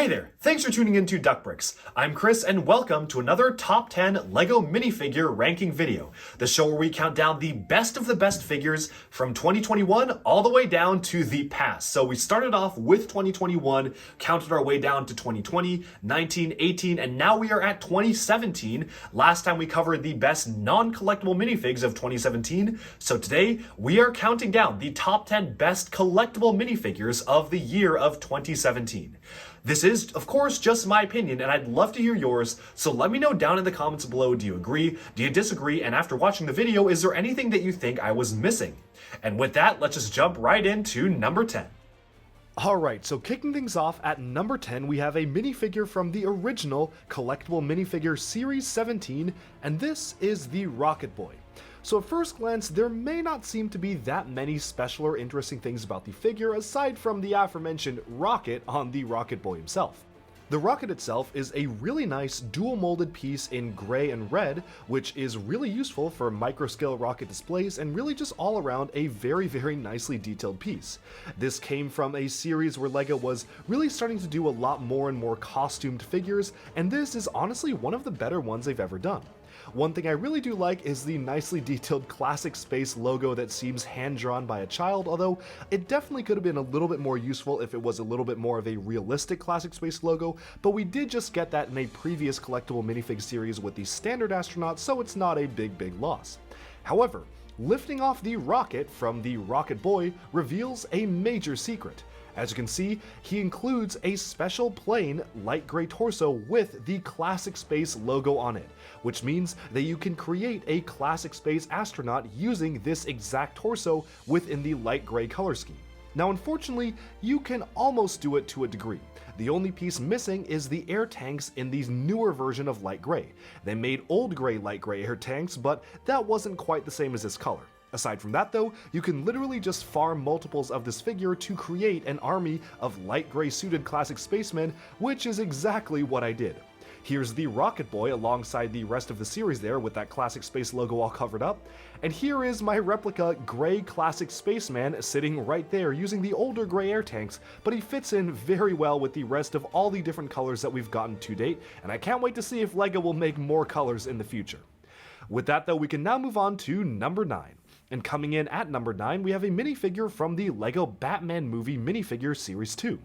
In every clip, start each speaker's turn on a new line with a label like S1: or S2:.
S1: Hey there, thanks for tuning into Duckbricks. I'm Chris and welcome to another Top 10 LEGO minifigure ranking video, the show where we count down the best of the best figures from 2021 all the way down to the past. So we started off with 2021, counted our way down to 2020, 19, 18, and now we are at 2017. Last time we covered the best non-collectible minifigs of 2017, so today we are counting down the top 10 best collectible minifigures of the year of 2017. This is, of course, just my opinion, and I'd love to hear yours, so let me know down in the comments below, do you agree, do you disagree, and after watching the video, is there anything that you think I was missing? And with that, let's just jump right into number 10.
S2: Alright, so kicking things off at number 10, we have a minifigure from the original Collectible Minifigure Series 17, and this is the Rocket Boy. So at first glance, there may not seem to be that many special or interesting things about the figure aside from the aforementioned rocket on the Rocket Boy himself. The rocket itself is a really nice dual molded piece in gray and red, which is really useful for microscale rocket displays and really just all around a very nicely detailed piece. This came from a series where LEGO was really starting to do a lot more and more costumed figures, and this is honestly one of the better ones they've ever done. One thing I really do like is the nicely detailed classic space logo that seems hand-drawn by a child, although it definitely could have been a little bit more useful if it was a little bit more of a realistic classic space logo, but we did just get that in a previous collectible minifig series with the standard astronaut, so it's not a big loss. However, lifting off the rocket from the Rocket Boy reveals a major secret. As you can see, he includes a special plain light gray torso with the Classic Space logo on it, which means that you can create a Classic Space astronaut using this exact torso within the light gray color scheme. Now unfortunately, you can almost do it to a degree. The only piece missing is the air tanks in the newer version of light gray. They made old gray light gray air tanks, but that wasn't quite the same as this color. Aside from that though, you can literally just farm multiples of this figure to create an army of light gray suited classic spacemen, which is exactly what I did. Here's the Rocket Boy alongside the rest of the series there with that classic space logo all covered up, and here is my replica gray classic spaceman sitting right there using the older gray air tanks, but he fits in very well with the rest of all the different colors that we've gotten to date, and I can't wait to see if LEGO will make more colors in the future. With that though, we can now move on to number 9. And coming in at number 9, we have a minifigure from the LEGO Batman Movie Minifigure Series 2.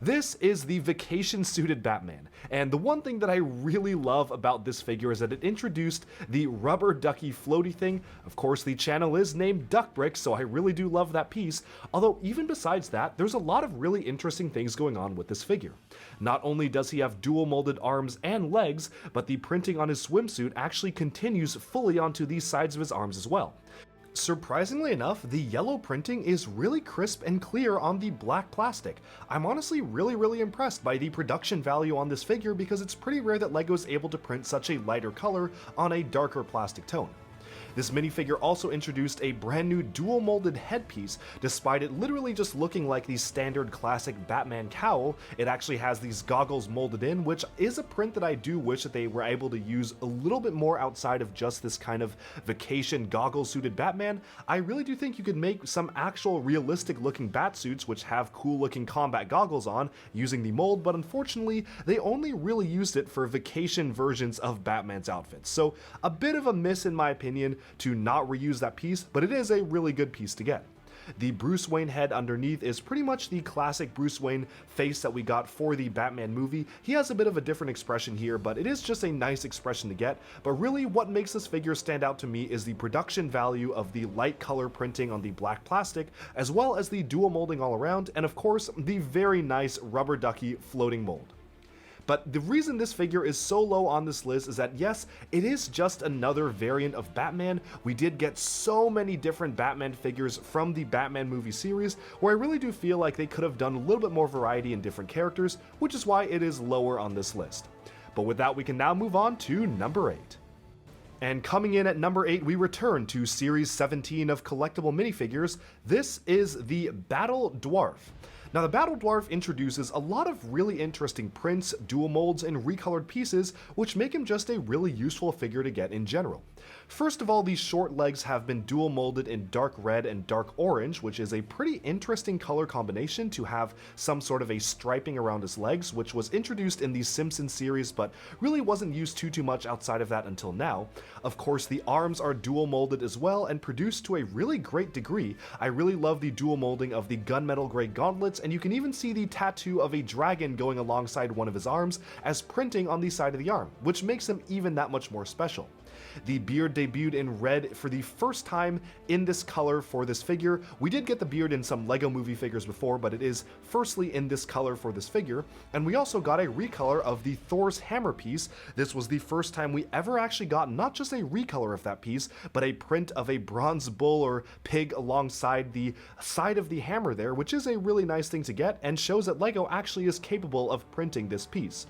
S2: This is the vacation-suited Batman, and the one thing that I really love about this figure is that it introduced the rubber ducky floaty thing. Of course, the channel is named Duckbricks, so I really do love that piece, although even besides that, there's a lot of really interesting things going on with this figure. Not only does he have dual molded arms and legs, but the printing on his swimsuit actually continues fully onto the sides of his arms as well. Surprisingly enough, the yellow printing is really crisp and clear on the black plastic. I'm honestly really impressed by the production value on this figure because it's pretty rare that LEGO is able to print such a lighter color on a darker plastic tone. This minifigure also introduced a brand new dual molded headpiece. Despite it literally just looking like the standard classic Batman cowl, it actually has these goggles molded in, which is a print that I do wish that they were able to use a little bit more outside of just this kind of vacation goggle suited Batman. I really do think you could make some actual realistic looking bat suits which have cool looking combat goggles on using the mold, but unfortunately they only really used it for vacation versions of Batman's outfits. So a bit of a miss in my opinion to not reuse that piece, but it is a really good piece to get. The Bruce Wayne head underneath is pretty much the classic Bruce Wayne face that we got for the Batman movie. He has a bit of a different expression here, but it is just a nice expression to get. But really what makes this figure stand out to me is the production value of the light color printing on the black plastic, as well as the dual molding all around, and of course the very nice rubber ducky floating mold. But the reason this figure is so low on this list is that yes, it is just another variant of Batman. We did get so many different Batman figures from the Batman movie series, where I really do feel like they could have done a little bit more variety in different characters, which is why it is lower on this list. But with that, we can now move on to number 8. And coming in at number 8, we return to Series 17 of collectible minifigures. This is the Battle Dwarf. Now, the Battle Dwarf introduces a lot of really interesting prints, dual molds, and recolored pieces, which make him just a really useful figure to get in general. First of all, these short legs have been dual molded in dark red and dark orange, which is a pretty interesting color combination to have some sort of a striping around his legs, which was introduced in the Simpsons series, but really wasn't used too much outside of that until now. Of course, the arms are dual molded as well and produced to a really great degree. I really love the dual molding of the gunmetal gray gauntlets, and you can even see the tattoo of a dragon going alongside one of his arms as printing on the side of the arm, which makes him even that much more special. The beard debuted in red for the first time in this color for this figure. We did get the beard in some LEGO movie figures before, but it is firstly in this color for this figure. And we also got a recolor of the Thor's hammer piece. This was the first time we ever actually got not just a recolor of that piece, but a print of a bronze bull or pig alongside the side of the hammer there, which is a really nice thing to get and shows that LEGO actually is capable of printing this piece.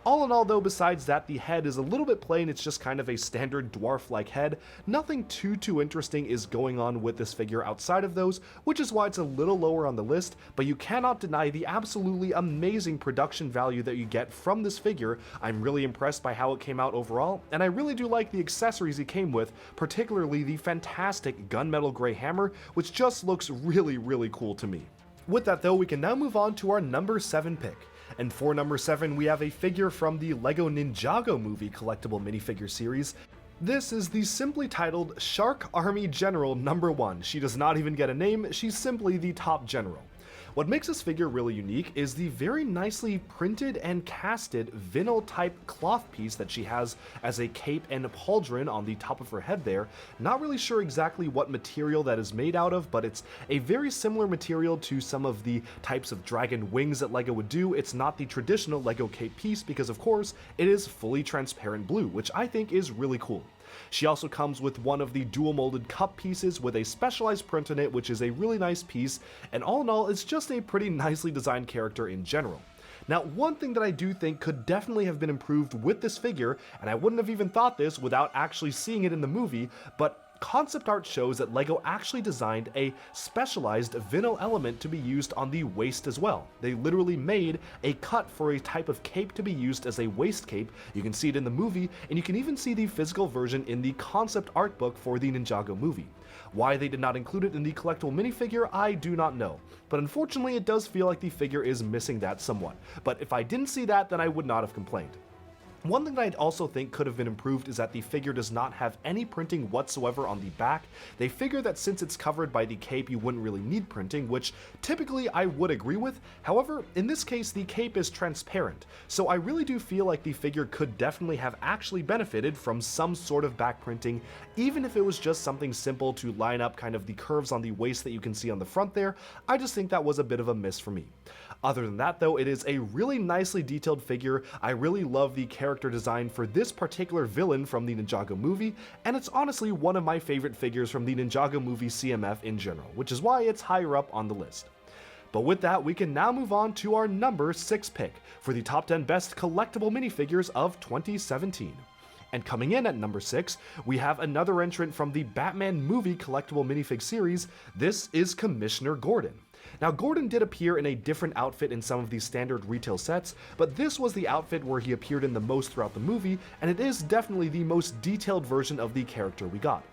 S2: All in all though, besides that, the head is a little bit plain. It's just kind of a standard dwarf-like head. Nothing too interesting is going on with this figure outside of those, which is why it's a little lower on the list, but you cannot deny the absolutely amazing production value that you get from this figure. I'm really impressed by how it came out overall, and I really do like the accessories it came with, particularly the fantastic gunmetal gray hammer, which just looks really cool to me. With that though, we can now move on to our number 7 pick. And for number 7, we have a figure from the LEGO Ninjago movie collectible minifigure series. This is the simply titled Shark Army General number 1. She does not even get a name, she's simply the top general. What makes this figure really unique is the very nicely printed and casted vinyl type cloth piece that she has as a cape and a pauldron on the top of her head there. Not really sure exactly what material that is made out of, but it's a very similar material to some of the types of dragon wings that LEGO would do. It's not the traditional LEGO cape piece because of course it is fully transparent blue, which I think is really cool. She also comes with one of the dual molded cup pieces with a specialized print on it, which is a really nice piece, and all in all, it's just a pretty nicely designed character in general. Now, one thing that I do think could definitely have been improved with this figure, and I wouldn't have even thought this without actually seeing it in the movie, but concept art shows that LEGO actually designed a specialized vinyl element to be used on the waist as well. They literally made a cut for a type of cape to be used as a waist cape. You can see it in the movie, and you can even see the physical version in the concept art book for the Ninjago movie. Why they did not include it in the collectible minifigure, I do not know. But unfortunately, it does feel like the figure is missing that somewhat. But if I didn't see that, then I would not have complained. One thing that I also think could have been improved is that the figure does not have any printing whatsoever on the back. They figure that since it's covered by the cape, you wouldn't really need printing, which typically I would agree with. However, in this case, the cape is transparent, so I really do feel like the figure could definitely have actually benefited from some sort of back printing, even if it was just something simple to line up kind of the curves on the waist that you can see on the front there. I just think that was a bit of a miss for me. Other than that though, it is a really nicely detailed figure. I really love the character design for this particular villain from the Ninjago movie, and it's honestly one of my favorite figures from the Ninjago movie CMF in general, which is why it's higher up on the list. But with that, we can now move on to our number 6 pick for the top 10 best collectible minifigures of 2017. And coming in at number 6, we have another entrant from the Batman movie collectible minifig series. This is Commissioner Gordon. Now, Gordon did appear in a different outfit in some of these standard retail sets, but this was the outfit where he appeared in the most throughout the movie, and it is definitely the most detailed version of the character we got.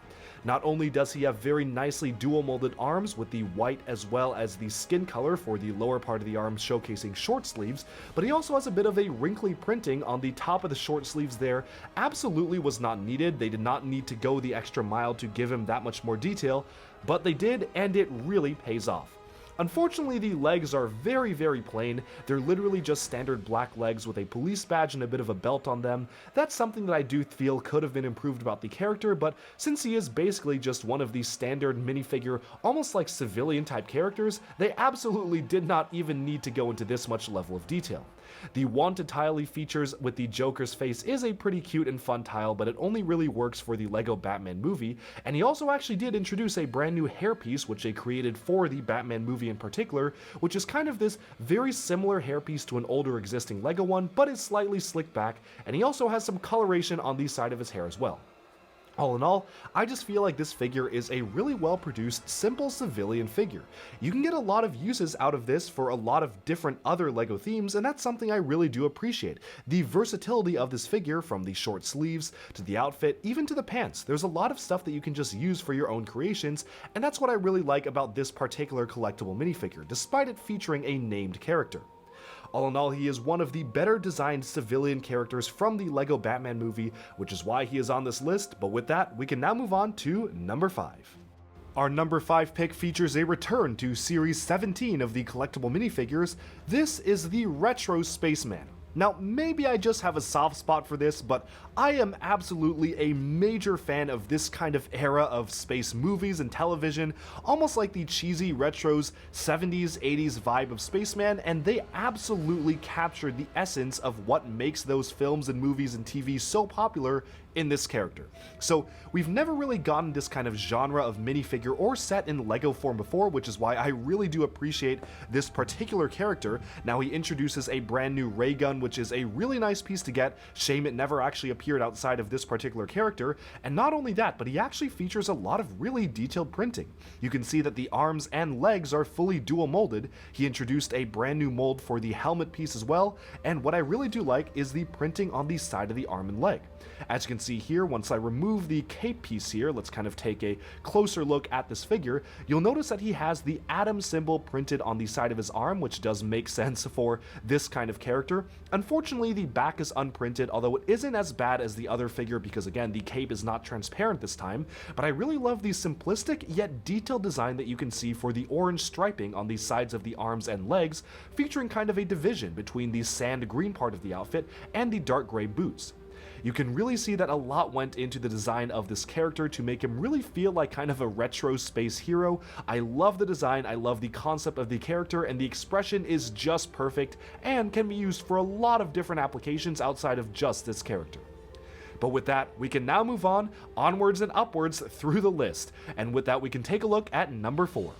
S2: Not only does he have very nicely dual molded arms with the white as well as the skin color for the lower part of the arms showcasing short sleeves, but he also has a bit of a wrinkly printing on the top of the short sleeves there. Absolutely was not needed. They did not need to go the extra mile to give him that much more detail, but they did, and it really pays off. Unfortunately, the legs are very plain. They're literally just standard black legs with a police badge and a bit of a belt on them. That's something that I do feel could have been improved about the character, but since he is basically just one of these standard minifigure, almost like civilian type characters, they absolutely did not even need to go into this much level of detail. The wanted tile he features with the Joker's face is a pretty cute and fun tile, but it only really works for the LEGO Batman movie, and he also actually did introduce a brand new hairpiece which they created for the Batman movie in particular, which is kind of this very similar hairpiece to an older existing LEGO one, but is slightly slicked back, and he also has some coloration on the side of his hair as well. All in all, I just feel like this figure is a really well produced, simple civilian figure. You can get a lot of uses out of this for a lot of different other LEGO themes, and that's something I really do appreciate. The versatility of this figure, from the short sleeves, to the outfit, even to the pants. There's a lot of stuff that you can just use for your own creations, and that's what I really like about this particular collectible minifigure, despite it featuring a named character. All in all, he is one of the better designed civilian characters from the LEGO Batman movie, which is why he is on this list, but with that, we can now move on to number 5. Our number 5 pick features a return to Series 17 of the collectible minifigures. This is the Retro Spaceman. Now, maybe I just have a soft spot for this, but I am absolutely a major fan of this kind of era of space movies and television, almost like the cheesy retros 70s, 80s vibe of Spaceman, and they absolutely captured the essence of what makes those films and movies and TV so popular in this character. So we've never really gotten this kind of genre of minifigure or set in LEGO form before, which is why I really do appreciate this particular character. Now he introduces a brand new ray gun, which is a really nice piece to get. Shame it never actually appeared outside of this particular character, and not only that, but he actually features a lot of really detailed printing. You can see that the arms and legs are fully dual molded. He introduced a brand new mold for the helmet piece as well, and what I really do like is the printing on the side of the arm and leg. As you can see here, once I remove the cape piece here, let's kind of take a closer look at this figure, you'll notice that he has the atom symbol printed on the side of his arm, which does make sense for this kind of character. Unfortunately, the back is unprinted, although it isn't as bad as the other figure because, again, the cape is not transparent this time, but I really love the simplistic yet detailed design that you can see for the orange striping on the sides of the arms and legs, featuring kind of a division between the sand green part of the outfit and the dark gray boots. You can really see that a lot went into the design of this character to make him really feel like kind of a retro space hero. I love the design, I love the concept of the character, and the expression is just perfect and can be used for a lot of different applications outside of just this character. But with that, we can now move on, onwards and upwards through the list, and with that we can take a look at number 4.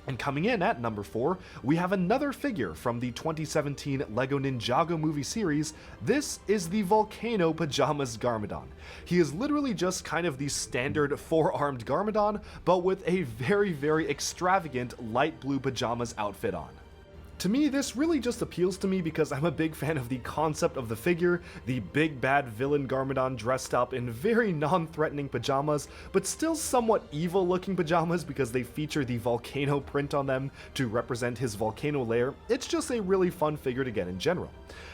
S2: And coming in at number 4, we have another figure from the 2017 LEGO Ninjago movie series. This is the Volcano Pajamas Garmadon. He is literally just kind of the standard 4-armed Garmadon, but with a very, very extravagant light blue pajamas outfit on. To me, this really just appeals to me because I'm a big fan of the concept of the figure, the big bad villain Garmadon dressed up in very non-threatening pajamas, but still somewhat evil looking pajamas because they feature the volcano print on them to represent his volcano lair. It's just a really fun figure to get in general.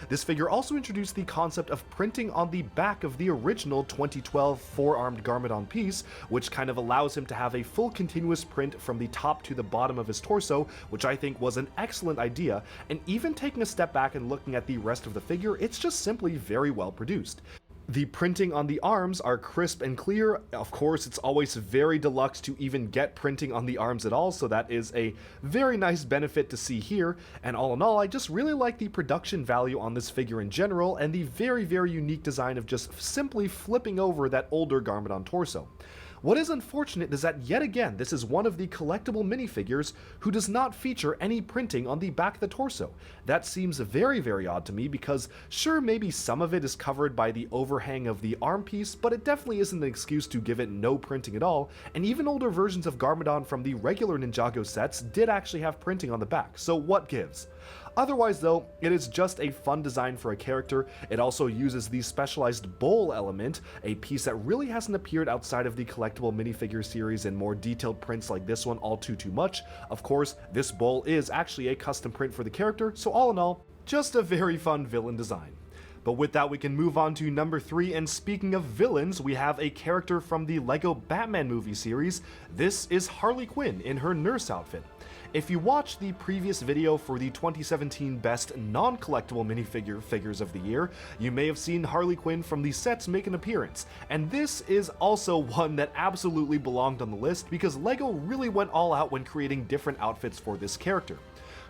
S2: This figure also introduced the concept of printing on the back of the original 2012 4-armed Garmadon piece, which kind of allows him to have a full continuous print from the top to the bottom of his torso, which I think was an excellent idea, and even taking a step back and looking at the rest of the figure, it's just simply very well produced. The printing on the arms are crisp and clear. Of course, it's always very deluxe to even get printing on the arms at all, so that is a very nice benefit to see here. And all in all, I just really like the production value on this figure in general, and the very, very unique design of just simply flipping over that older Garmadon torso. What is unfortunate is that yet again, this is one of the collectible minifigures who does not feature any printing on the back of the torso. That seems very, very odd to me because sure, maybe some of it is covered by the overhang of the arm piece, but it definitely isn't an excuse to give it no printing at all, and even older versions of Garmadon from the regular Ninjago sets did actually have printing on the back, so what gives? Otherwise though, it is just a fun design for a character. It also uses the specialized bowl element, a piece that really hasn't appeared outside of the collectible minifigure series in more detailed prints like this one all too much. Of course, this bowl is actually a custom print for the character, so all in all, just a very fun villain design. But with that, we can move on to number 3, and speaking of villains, we have a character from the LEGO Batman movie series. This is Harley Quinn in her nurse outfit. If you watched the previous video for the 2017 Best Non-Collectible Minifigure Figures of the Year, you may have seen Harley Quinn from the sets make an appearance, and this is also one that absolutely belonged on the list because LEGO really went all out when creating different outfits for this character.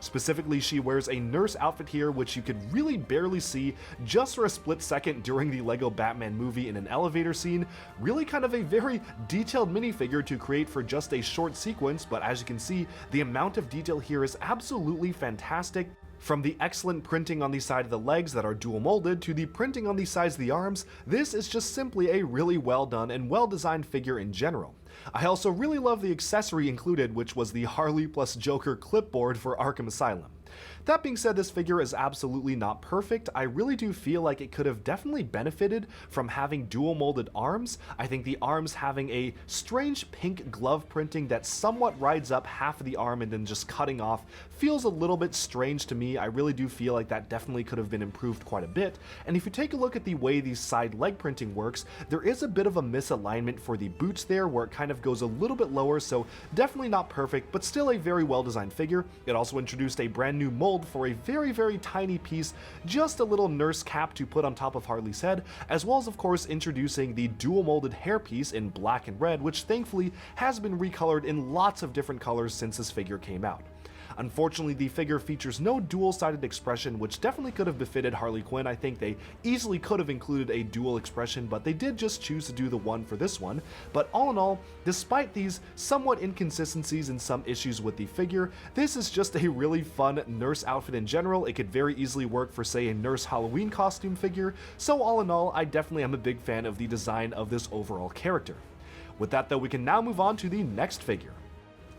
S2: Specifically, she wears a nurse outfit here, which you could really barely see just for a split second during the LEGO Batman movie in an elevator scene. Really kind of a very detailed minifigure to create for just a short sequence, but as you can see, the amount of detail here is absolutely fantastic. From the excellent printing on the side of the legs that are dual molded to the printing on the sides of the arms, this is just simply a really well done and well designed figure in general. I also really love the accessory included, which was the Harley plus Joker clipboard for Arkham Asylum. That being said, this figure is absolutely not perfect. I really do feel like it could have definitely benefited from having dual molded arms. I think the arms having a strange pink glove printing that somewhat rides up half of the arm and then just cutting off feels a little bit strange to me. I really do feel like that definitely could have been improved quite a bit. And if you take a look at the way the side leg printing works, there is a bit of a misalignment for the boots there where it kind of goes a little bit lower, so definitely not perfect, but still a very well designed figure. It also introduced a brand new mold for a very tiny piece, just a little nurse cap to put on top of Harley's head, as well as of course introducing the dual molded hairpiece in black and red, which thankfully has been recolored in lots of different colors since this figure came out. Unfortunately, the figure features no dual-sided expression, which definitely could have befitted Harley Quinn. I think they easily could have included a dual expression, but they did just choose to do the one for this one. But all in all, despite these somewhat inconsistencies and some issues with the figure, this is just a really fun nurse outfit in general. It could very easily work for, say, a nurse Halloween costume figure, so all in all, I definitely am a big fan of the design of this overall character. With that though, we can now move on to the next figure.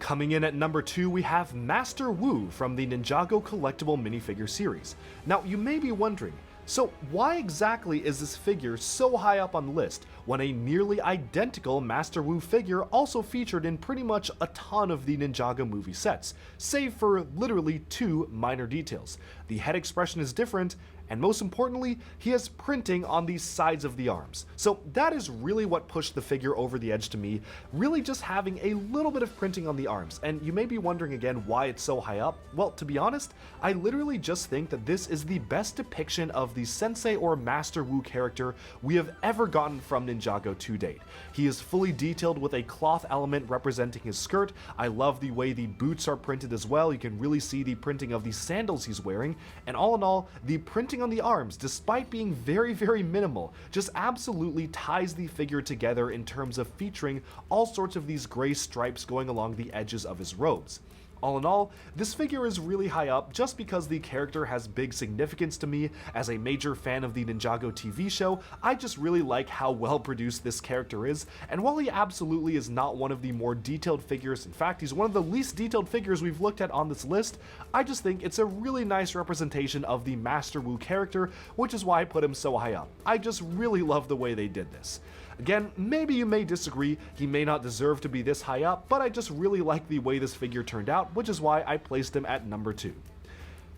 S2: Coming in at number 2, we have Master Wu from the Ninjago Collectible minifigure series. Now, you may be wondering, so why exactly is this figure so high up on the list when a nearly identical Master Wu figure also featured in pretty much a ton of the Ninjago movie sets, save for literally 2 minor details. The head expression is different, and most importantly, he has printing on the sides of the arms. So that is really what pushed the figure over the edge to me, really just having a little bit of printing on the arms. And you may be wondering again why it's so high up. Well, to be honest, I literally just think that this is the best depiction of the Sensei or Master Wu character we have ever gotten from Ninjago to date. He is fully detailed with a cloth element representing his skirt. I love the way the boots are printed as well. You can really see the printing of the sandals he's wearing, and all in all, the printing on the arms, despite being very minimal, just absolutely ties the figure together in terms of featuring all sorts of these gray stripes going along the edges of his robes. All in all, this figure is really high up just because the character has big significance to me. As a major fan of the Ninjago TV show, I just really like how well produced this character is, and while he absolutely is not one of the more detailed figures, in fact he's one of the least detailed figures we've looked at on this list, I just think it's a really nice representation of the Master Wu character, which is why I put him so high up. I just really love the way they did this. Again, maybe you may disagree, he may not deserve to be this high up, but I just really like the way this figure turned out, which is why I placed him at number 2.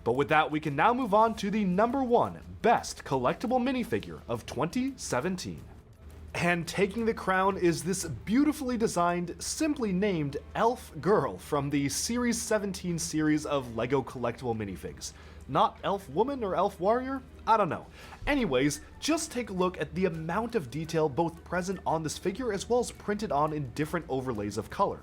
S2: But with that, we can now move on to the number 1 best collectible minifigure of 2017. And taking the crown is this beautifully designed, simply named Elf Girl from the Series 17 series of LEGO collectible minifigs. Not Elf Woman or Elf Warrior? I don't know. Anyways, just take a look at the amount of detail both present on this figure as well as printed on in different overlays of color.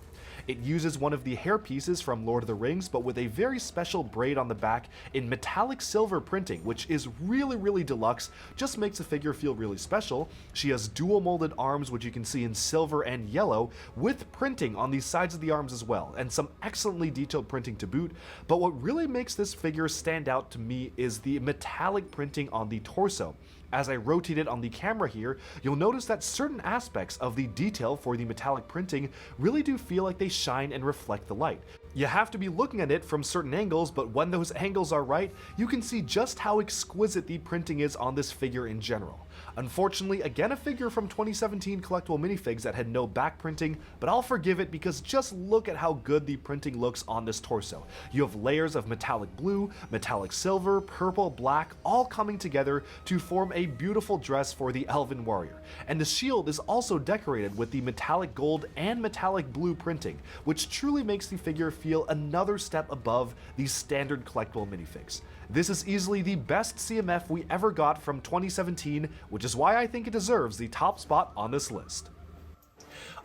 S2: It uses one of the hair pieces from Lord of the Rings, but with a very special braid on the back in metallic silver printing, which is really deluxe, just makes the figure feel really special. She has dual molded arms, which you can see in silver and yellow, with printing on the sides of the arms as well, and some excellently detailed printing to boot. But what really makes this figure stand out to me is the metallic printing on the torso. As I rotate it on the camera here, you'll notice that certain aspects of the detail for the metallic printing really do feel like they shine and reflect the light. You have to be looking at it from certain angles, but when those angles are right, you can see just how exquisite the printing is on this figure in general. Unfortunately, again a figure from 2017 collectible minifigs that had no back printing, but I'll forgive it because just look at how good the printing looks on this torso. You have layers of metallic blue, metallic silver, purple, black, all coming together to form a beautiful dress for the Elven warrior. And the shield is also decorated with the metallic gold and metallic blue printing, which truly makes the figure feel another step above the standard collectible minifigs. This is easily the best CMF we ever got from 2017, which is why I think it deserves the top spot on this list.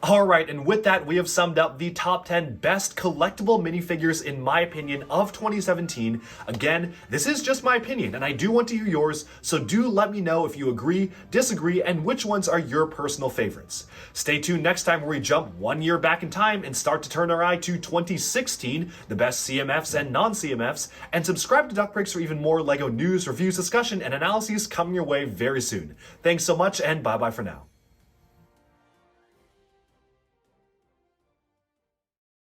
S1: Alright, and with that, we have summed up the top 10 best collectible minifigures, in my opinion, of 2017. Again, this is just my opinion, and I do want to hear yours, so do let me know if you agree, disagree, and which ones are your personal favorites. Stay tuned next time where we jump 1 year back in time and start to turn our eye to 2016, the best CMFs and non-CMFs, and subscribe to Duck Breaks for even more LEGO news, reviews, discussion, and analyses coming your way very soon. Thanks so much, and bye-bye for now.